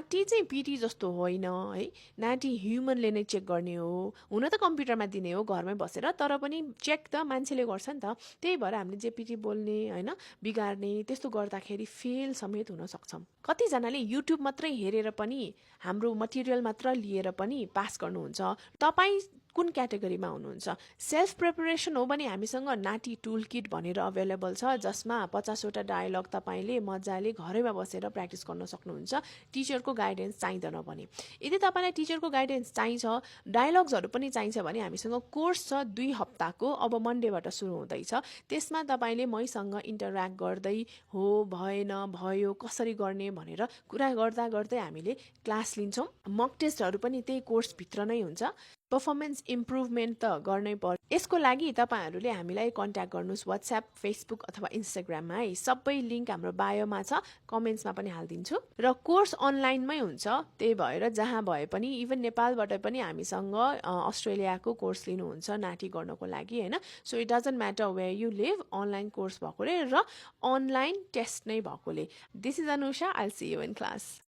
नाटी चाहिँ पिटी जस्तो होइन है, नाटी ह्युमनले नै चेक गर्ने हो, हुन त कम्प्युटरमा दिने हो घरमै बसेर, तर पनि चेक त मान्छेले गर्छ नि त। त्यही भएर हामीले जेपिटी बोल्ने होइन बिगार्ने त्यस्तो गर्दाखेरि फेल समेत हुन सक्छौँ। कतिजनाले युट्युब मात्रै हेरेर पनि हाम्रो मटेरियल मात्र लिएर पनि पास गर्नुहुन्छ। तपाईँ कुन क्याटेगोरीमा हुनुहुन्छ? सेल्फ प्रिपरेसन हो भने हामीसँग नाटी टुल किट भनेर अभाइलेबल छ, जसमा 50वटा डायलग तपाईँले मजाले घरैमा बसेर प्र्याक्टिस गर्न सक्नुहुन्छ, टिचरको गाइडेन्स चाहिँदैन भने। यदि तपाईँलाई टिचरको गाइडेन्स चाहिन्छ, डायलग्सहरू पनि चाहिन्छ भने हामीसँग कोर्स छ 2 हप्ताको, अब मन्डेबाट सुरु हुँदैछ। त्यसमा तपाईँले मैसँग इन्टरेक्ट गर्दै हो भएन भयो कसरी गर्ने भनेर कुरा गर्दा गर्दै हामीले क्लास लिन्छौँ। मक टेस्टहरू पनि त्यही कोर्सभित्र नै हुन्छ। पर्फर्मेन्स इम्प्रुभमेन्ट त गर्नै पर्छ। यसको लागि तपाईँहरूले हामीलाई कन्ट्याक्ट गर्नुहोस् वाट्सएप, फेसबुक अथवा इन्स्टाग्राममा है। सबै लिङ्क हाम्रो बायोमा छ, कमेन्ट्समा पनि हालिदिन्छु। र कोर्स अनलाइनमै हुन्छ, त्यही भएर जहाँ भए पनि, इभन नेपालबाट पनि हामीसँग अस्ट्रेलियाको कोर्स लिनुहुन्छ नाटी गर्नको लागि होइन। So it doesn't matter where you live, online course भएकोले र अनलाइन टेस्ट नै भएकोले। This is Anusha, I will see you in class.